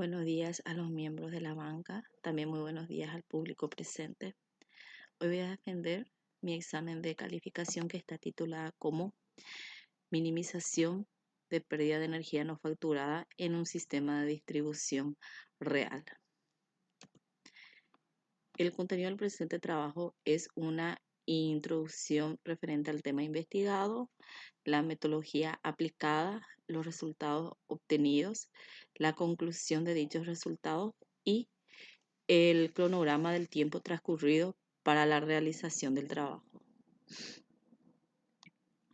Buenos días a los miembros de la banca, también muy buenos días al público presente. Hoy voy a defender mi examen de calificación que está titulada como Minimización de pérdida de energía no facturada en un sistema de distribución real. El contenido del presente trabajo es una introducción referente al tema investigado, la metodología aplicada, los resultados obtenidos, la conclusión de dichos resultados y el cronograma del tiempo transcurrido para la realización del trabajo.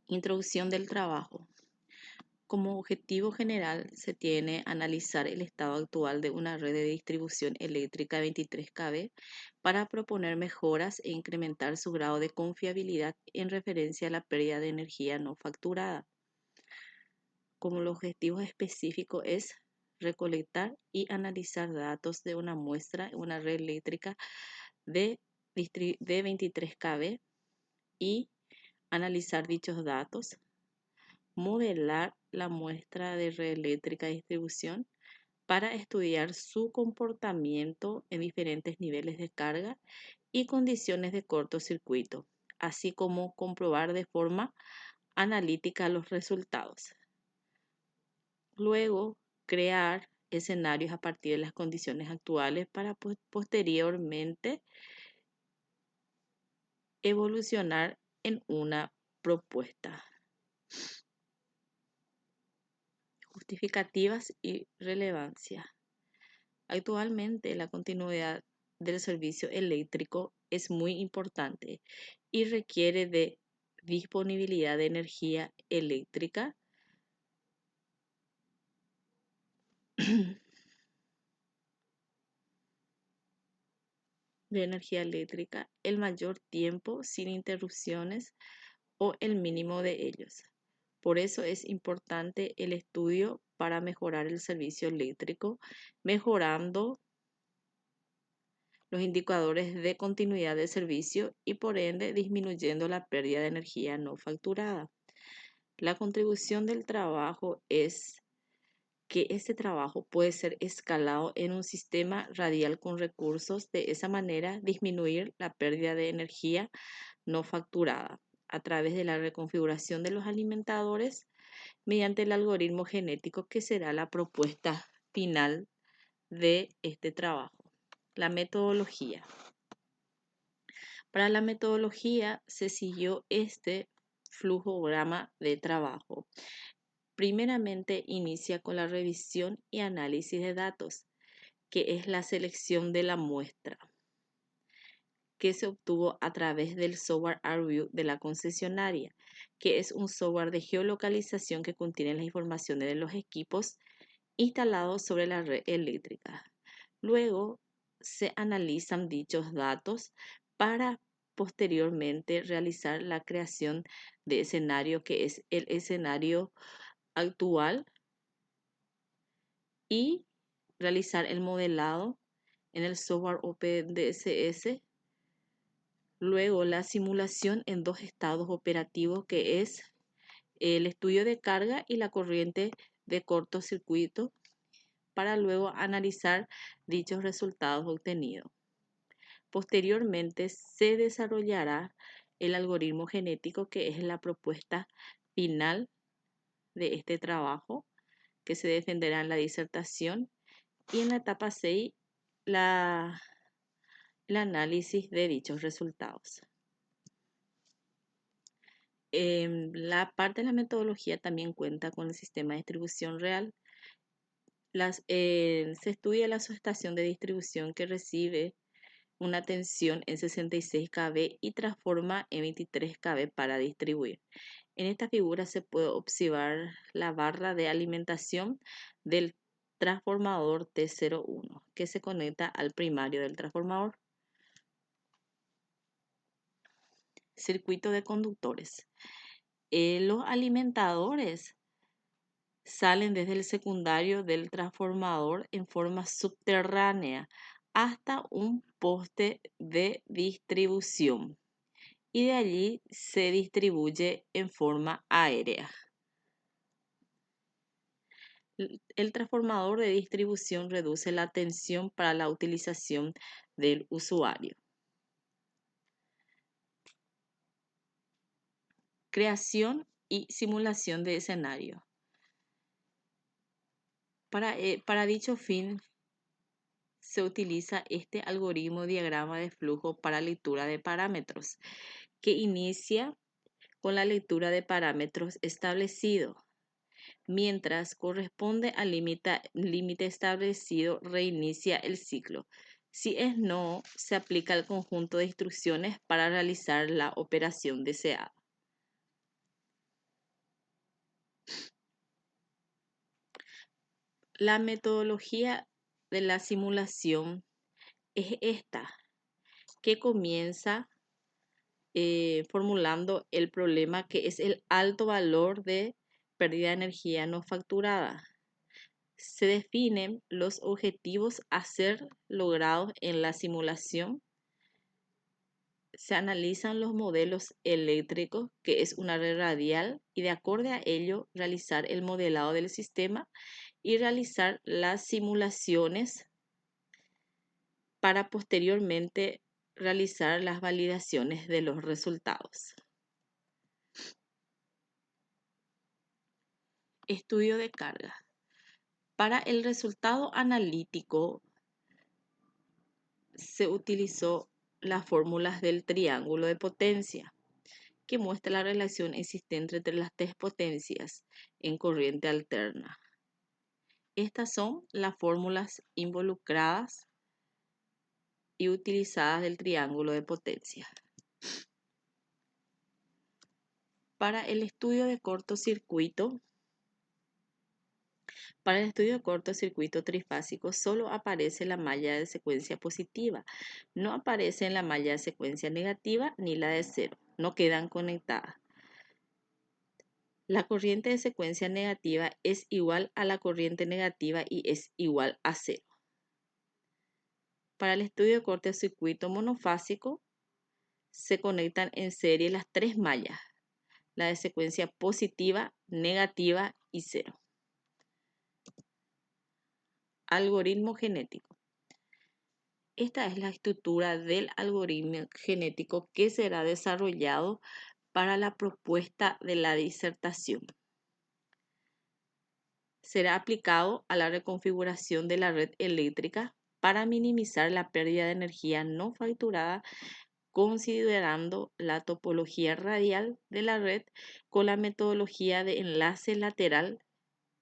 Introducción del trabajo. Como objetivo general se tiene analizar el estado actual de una red de distribución eléctrica 23 kV para proponer mejoras e incrementar su grado de confiabilidad en referencia a la pérdida de energía no facturada. Como el objetivo específico es recolectar y analizar datos de una muestra en una red eléctrica de 23 kV y analizar dichos datos, modelar la muestra de red eléctrica de distribución para estudiar su comportamiento en diferentes niveles de carga y condiciones de cortocircuito, así como comprobar de forma analítica los resultados. Luego, crear escenarios a partir de las condiciones actuales para posteriormente evolucionar en una propuesta. Justificativas y relevancia. Actualmente la continuidad del servicio eléctrico es muy importante y requiere de disponibilidad de energía eléctrica el mayor tiempo sin interrupciones o el mínimo de ellos. Por eso es importante el estudio para mejorar el servicio eléctrico, mejorando los indicadores de continuidad de servicio y por ende disminuyendo la pérdida de energía no facturada. La contribución del trabajo es que este trabajo puede ser escalado en un sistema radial con recursos, de esa manera disminuir la pérdida de energía no facturada a través de la reconfiguración de los alimentadores mediante el algoritmo genético que será la propuesta final de este trabajo. La metodología. Para la metodología se siguió este flujograma de trabajo. Primeramente inicia con la revisión y análisis de datos, que es la selección de la muestra, que se obtuvo a través del software AirView de la concesionaria, que es un software de geolocalización que contiene las informaciones de los equipos instalados sobre la red eléctrica. Luego se analizan dichos datos para posteriormente realizar la creación de escenario, que es el escenario actual, y realizar el modelado en el software OpenDSS. Luego la simulación en dos estados operativos, que es el estudio de carga y la corriente de cortocircuito, para luego analizar dichos resultados obtenidos. Posteriormente se desarrollará el algoritmo genético, que es la propuesta final de este trabajo, que se defenderá en la disertación, y en la etapa 6 el análisis de dichos resultados. La parte de la metodología también cuenta con el sistema de distribución real. Se estudia la subestación de distribución que recibe una tensión en 66 kV y transforma en 23 kV para distribuir. En esta figura se puede observar la barra de alimentación del transformador T01, que se conecta al primario del transformador. Circuito de conductores. Los alimentadores salen desde el secundario del transformador en forma subterránea hasta un poste de distribución y de allí se distribuye en forma aérea. El transformador de distribución reduce la tensión para la utilización del usuario. Creación y simulación de escenario. Para dicho fin, se utiliza este algoritmo diagrama de flujo para lectura de parámetros, que inicia con la lectura de parámetros establecido. Mientras corresponde al límite establecido, reinicia el ciclo. Si es no, se aplica el conjunto de instrucciones para realizar la operación deseada. La metodología de la simulación es esta, que comienza formulando el problema, que es el alto valor de pérdida de energía no facturada. Se definen los objetivos a ser logrados en la simulación. Se analizan los modelos eléctricos, que es una red radial, y de acuerdo a ello realizar el modelado del sistema y realizar las simulaciones para posteriormente realizar las validaciones de los resultados. Estudio de carga. Para el resultado analítico se utilizó las fórmulas del triángulo de potencia, que muestra la relación existente entre las tres potencias en corriente alterna. Estas son las fórmulas involucradas y utilizadas del triángulo de potencia. Para el estudio de cortocircuito, trifásico solo aparece la malla de secuencia positiva, no aparece en la malla de secuencia negativa ni la de cero, no quedan conectadas. La corriente de secuencia negativa es igual a la corriente negativa y es igual a cero. Para el estudio de cortocircuito monofásico se conectan en serie las tres mallas, la de secuencia positiva, negativa y cero. Algoritmo genético. Esta es la estructura del algoritmo genético que será desarrollado para la propuesta de la disertación. Será aplicado a la reconfiguración de la red eléctrica para minimizar la pérdida de energía no facturada, considerando la topología radial de la red con la metodología de enlace lateral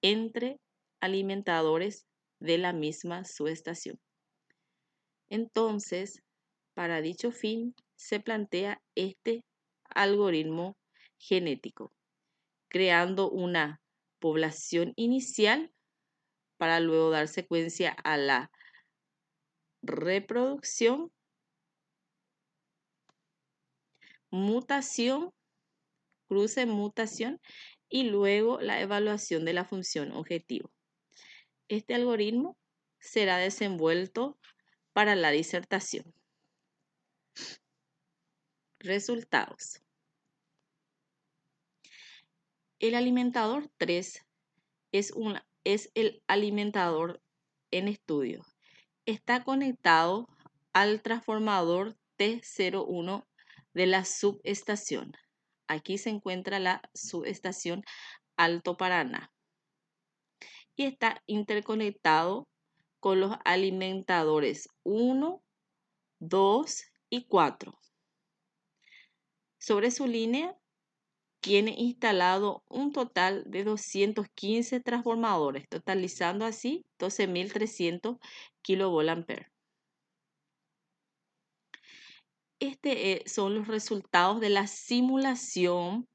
entre alimentadores de la misma subestación. Entonces, para dicho fin, se plantea este algoritmo genético, creando una población inicial para luego dar secuencia a la reproducción, mutación, cruce-mutación y luego la evaluación de la función objetivo. Este algoritmo será desenvuelto para la disertación. Resultados. El alimentador 3 es el alimentador en estudio. Está conectado al transformador T01 de la subestación. Aquí se encuentra la subestación Alto Paraná. Y está interconectado con los alimentadores 1, 2 y 4. Sobre su línea tiene instalado un total de 215 transformadores, totalizando así 12.300 kVA. Son los resultados de la simulación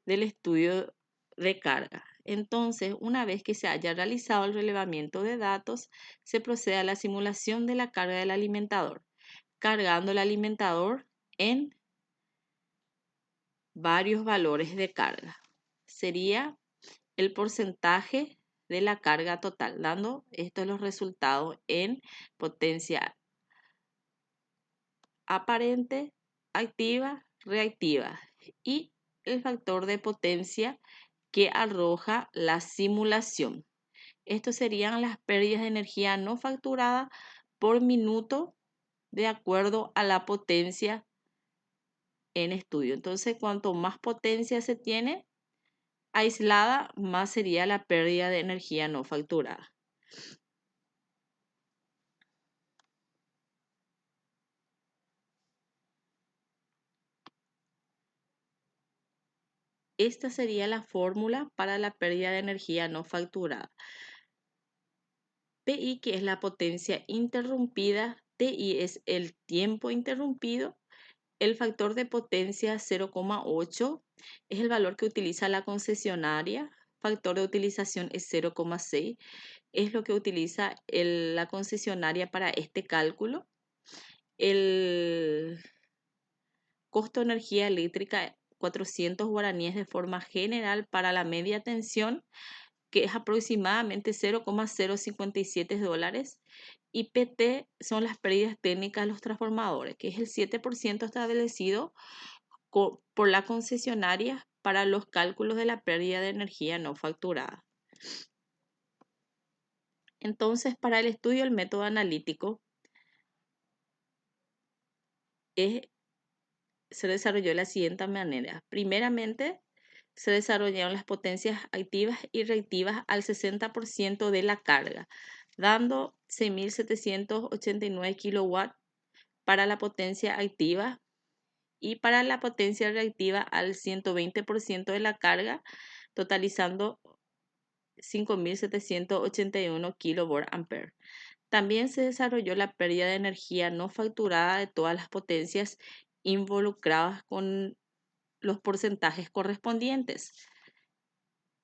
del estudio de carga. Entonces, una vez que se haya realizado el relevamiento de datos, se procede a la simulación de la carga del alimentador, cargando el alimentador en varios valores de carga. Sería el porcentaje de la carga total, dando estos los resultados en potencia aparente, activa, reactiva y el factor de potencia que arroja la simulación. Estos serían las pérdidas de energía no facturada por minuto de acuerdo a la potencia en estudio. Entonces, cuanto más potencia se tiene aislada, más sería la pérdida de energía no facturada. Esta sería la fórmula para la pérdida de energía no facturada. PI, que es la potencia interrumpida, TI es el tiempo interrumpido, el factor de potencia 0,8 es el valor que utiliza la concesionaria, factor de utilización es 0,6, es lo que utiliza la concesionaria para este cálculo. El costo de energía eléctrica 400 guaraníes de forma general para la media tensión, que es aproximadamente 0,057 dólares. Y PT son las pérdidas técnicas de los transformadores, que es el 7% establecido por la concesionaria para los cálculos de la pérdida de energía no facturada. Entonces, para el estudio del método analítico, se desarrolló de la siguiente manera. Primeramente, se desarrollaron las potencias activas y reactivas al 60% de la carga, dando 6.789 kilowatts para la potencia activa y para la potencia reactiva al 120% de la carga, totalizando 5.781 kVA. También se desarrolló la pérdida de energía no facturada de todas las potencias involucradas con los porcentajes correspondientes.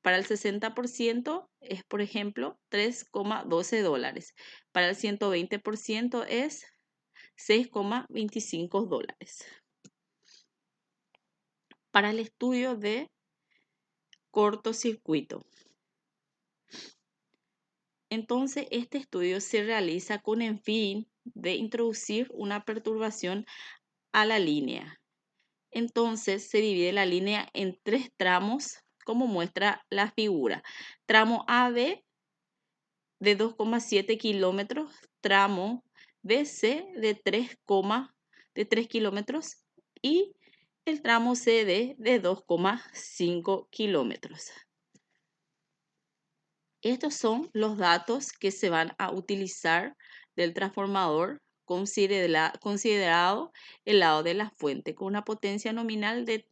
Para el 60% es, por ejemplo, 3,12 dólares. Para el 120% es 6,25 dólares. Para el estudio de cortocircuito. Entonces, este estudio se realiza con el fin de introducir una perturbación a la línea. Entonces, se divide la línea en 3 tramos, como muestra la figura. Tramo AB de 2,7 kilómetros, tramo BC de 3 kilómetros y el tramo CD de 2,5 kilómetros. Estos son los datos que se van a utilizar del transformador considerado el lado de la fuente, con una potencia nominal de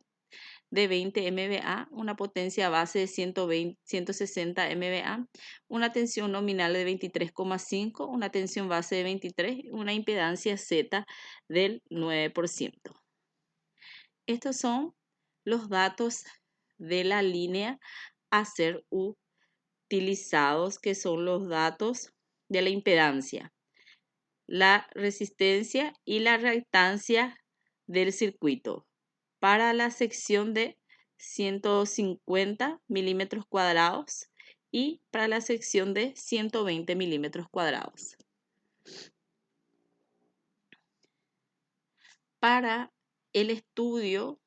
20 MVA, una potencia base de 160 MVA, una tensión nominal de 23,5, una tensión base de 23, una impedancia Z del 9%. Estos son los datos de la línea a ser utilizados, que son los datos de la impedancia, la resistencia y la reactancia del circuito para la sección de 150 milímetros cuadrados y para la sección de 120 milímetros cuadrados. Para el estudio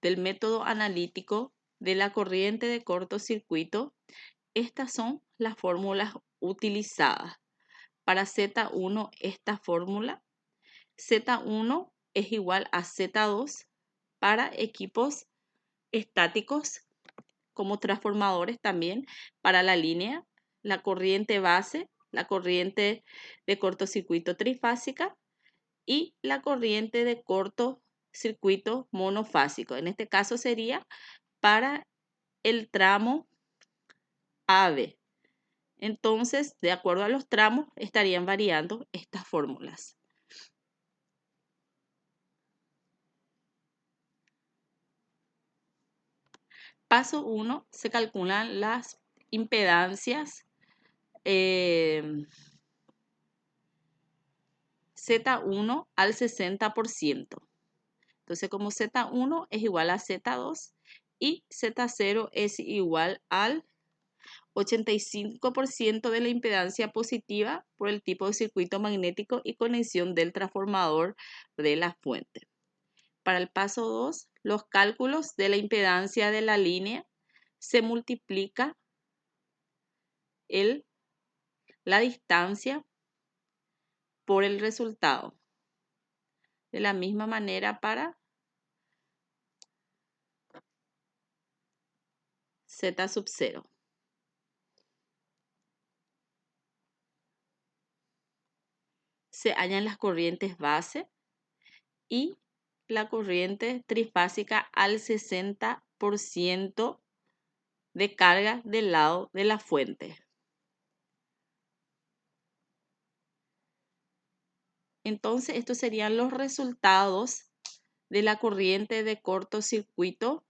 del método analítico de la corriente de cortocircuito, estas son las fórmulas utilizadas. Para Z1, esta fórmula, Z1 es igual a Z2 para equipos estáticos como transformadores también para la línea, la corriente base, la corriente de cortocircuito trifásica y la corriente de cortocircuito monofásico. En este caso sería para el tramo AB. Entonces, de acuerdo a los tramos, estarían variando estas fórmulas. Paso 1, se calculan las impedancias Z1 al 60%. Entonces, como Z1 es igual a Z2 y Z0 es igual al 85% de la impedancia positiva por el tipo de circuito magnético y conexión del transformador de la fuente. Para el paso 2, los cálculos de la impedancia de la línea se multiplica la distancia por el resultado. De la misma manera para Z sub 0. Se hallan las corrientes base y la corriente trifásica al 60% de carga del lado de la fuente. Entonces, estos serían los resultados de la corriente de cortocircuito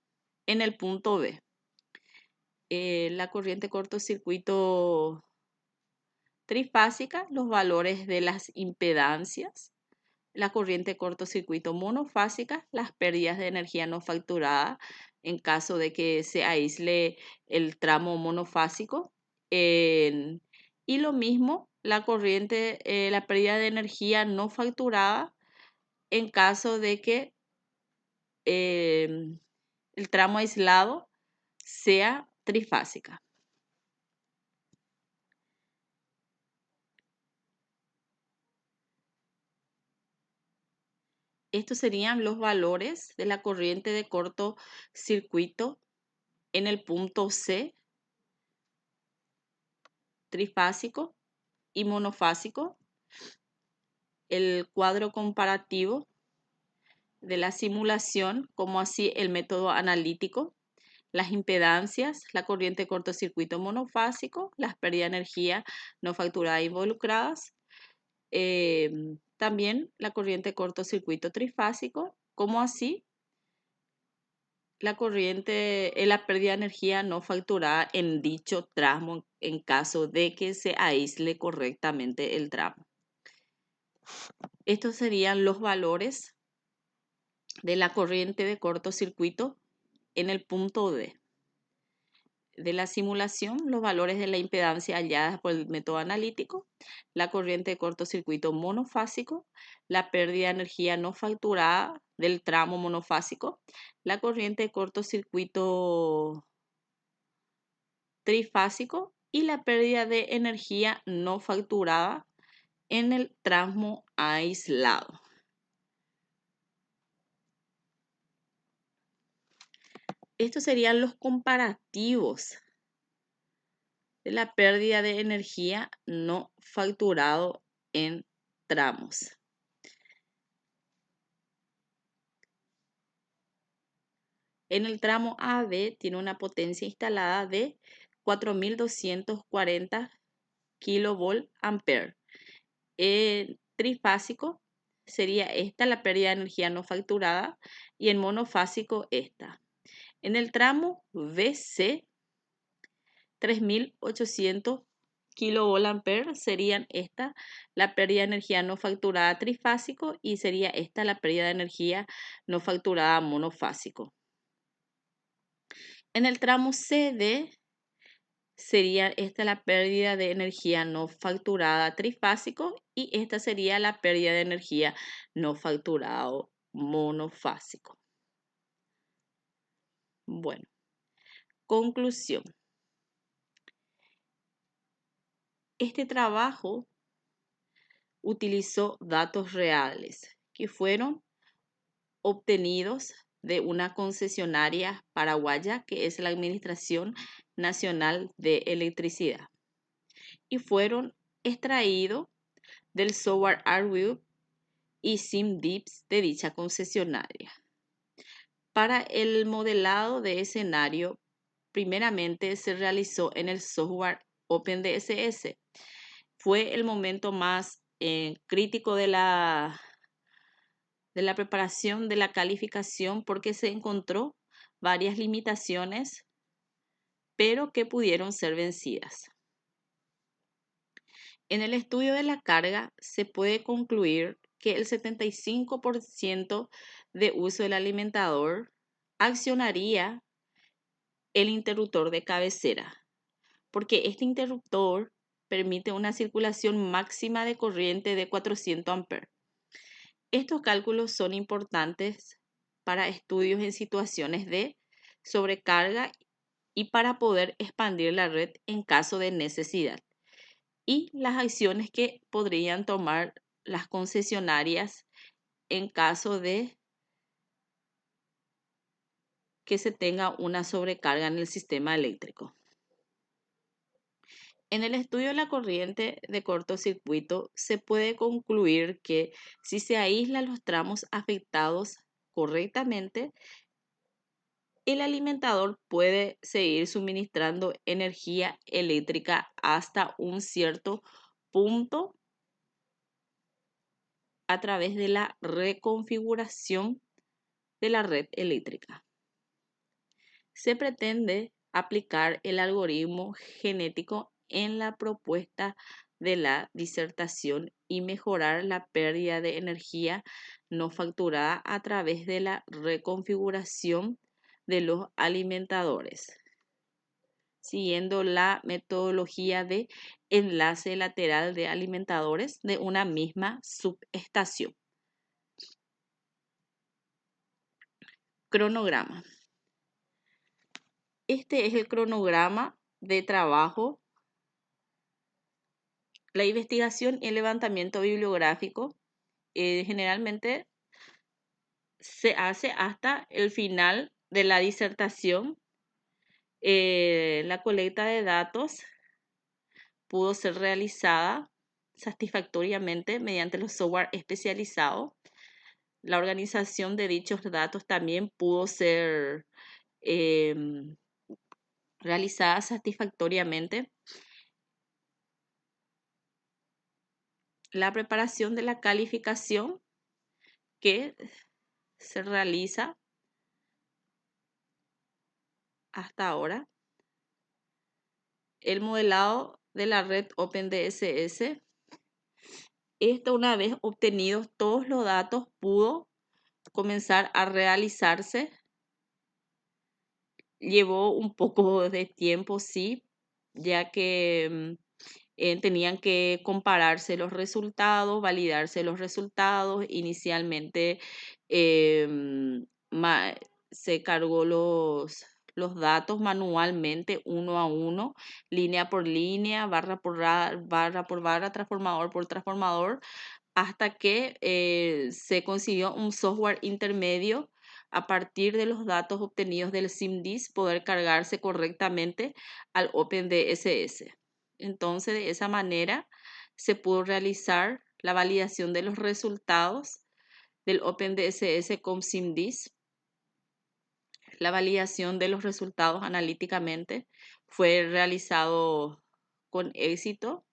en el punto B. La corriente cortocircuito trifásica, los valores de las impedancias. La corriente cortocircuito monofásica, las pérdidas de energía no facturada en caso de que se aísle el tramo monofásico. Y lo mismo, la corriente, la pérdida de energía no facturada en caso de que el tramo aislado sea trifásica. Estos serían los valores de la corriente de cortocircuito en el punto C, trifásico y monofásico, el cuadro comparativo de la simulación, como así el método analítico, las impedancias, la corriente de cortocircuito monofásico, las pérdidas de energía no facturadas involucradas, también la corriente de cortocircuito trifásico, como así la corriente, la pérdida de energía no facturada en dicho tramo en caso de que se aísle correctamente el tramo. Estos serían los valores de la corriente de cortocircuito en el punto D. De la simulación, los valores de la impedancia halladas por el método analítico, la corriente de cortocircuito monofásico, la pérdida de energía no facturada del tramo monofásico, la corriente de cortocircuito trifásico y la pérdida de energía no facturada en el tramo aislado. Estos serían los comparativos de la pérdida de energía no facturado en tramos. En el tramo AB tiene una potencia instalada de 4.240 kVA. En trifásico sería esta la pérdida de energía no facturada y en monofásico esta. En el tramo BC, 3.800 kVA serían esta la pérdida de energía no facturada trifásico y sería esta la pérdida de energía no facturada monofásico. En el tramo CD sería esta la pérdida de energía no facturada trifásico y esta sería la pérdida de energía no facturado monofásico. Bueno, conclusión. Este trabajo utilizó datos reales que fueron obtenidos de una concesionaria paraguaya que es la Administración Nacional de Electricidad y fueron extraídos del software ArcView y SimDips de dicha concesionaria. Para el modelado de escenario, primeramente se realizó en el software OpenDSS. Fue el momento más crítico de la preparación de la calificación porque se encontró varias limitaciones, pero que pudieron ser vencidas. En el estudio de la carga se puede concluir que el 75% de uso del alimentador accionaría el interruptor de cabecera, porque este interruptor permite una circulación máxima de corriente de 400 amperes. Estos cálculos son importantes para estudios en situaciones de sobrecarga y para poder expandir la red en caso de necesidad. Y las acciones que podrían tomar las concesionarias en caso de que se tenga una sobrecarga en el sistema eléctrico. En el estudio de la corriente de cortocircuito se puede concluir que si se aíslan los tramos afectados correctamente, el alimentador puede seguir suministrando energía eléctrica hasta un cierto punto a través de la reconfiguración de la red eléctrica. Se pretende aplicar el algoritmo genético en la propuesta de la disertación y mejorar la pérdida de energía no facturada a través de la reconfiguración de los alimentadores, siguiendo la metodología de enlace lateral de alimentadores de una misma subestación. Cronograma. Este es el cronograma de trabajo. La investigación y el levantamiento bibliográfico generalmente se hace hasta el final de la disertación. La colecta de datos pudo ser realizada satisfactoriamente mediante los software especializados. La organización de dichos datos también pudo ser realizada satisfactoriamente. La preparación de la calificación que se realiza hasta ahora. El modelado de la red OpenDSS. Esto, una vez obtenidos todos los datos, pudo comenzar a realizarse. Llevó un poco de tiempo, sí, ya que tenían que compararse los resultados, validarse los resultados. Inicialmente se cargó los datos manualmente, uno a uno, línea por línea, barra por barra, transformador por transformador, hasta que se consiguió un software intermedio a partir de los datos obtenidos del SIMDIS poder cargarse correctamente al OpenDSS. Entonces, de esa manera se pudo realizar la validación de los resultados del OpenDSS con SIMDIS. La validación de los resultados analíticamente fue realizado con éxito.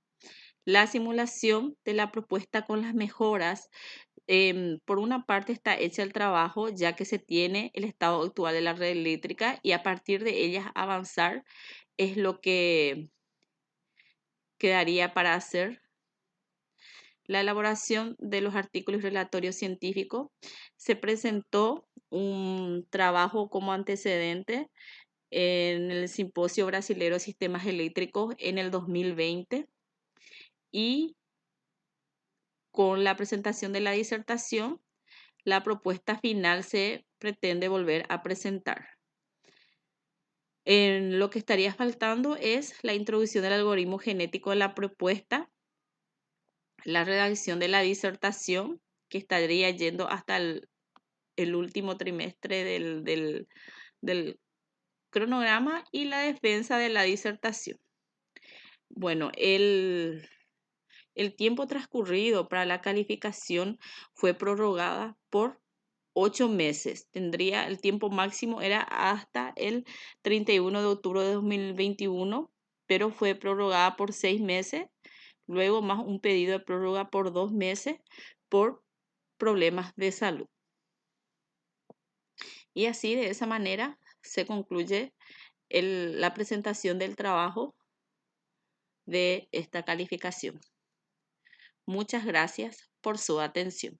La simulación de la propuesta con las mejoras, por una parte está hecha el trabajo ya que se tiene el estado actual de la red eléctrica y a partir de ellas avanzar es lo que quedaría para hacer. La elaboración de los artículos relatorios científicos. Se presentó un trabajo como antecedente en el Simposio Brasilero de Sistemas Eléctricos en el 2020 y con la presentación de la disertación, la propuesta final se pretende volver a presentar. Lo que estaría faltando es la introducción del algoritmo genético de la propuesta, la redacción de la disertación, que estaría yendo hasta el último trimestre del cronograma, y la defensa de la disertación. Bueno, el tiempo transcurrido para la calificación fue prorrogada por 8 meses. El tiempo máximo era hasta el 31 de octubre de 2021, pero fue prorrogada por 6 meses, luego más un pedido de prórroga por 2 meses por problemas de salud. Y así, de esa manera, se concluye la presentación del trabajo de esta calificación. Muchas gracias por su atención.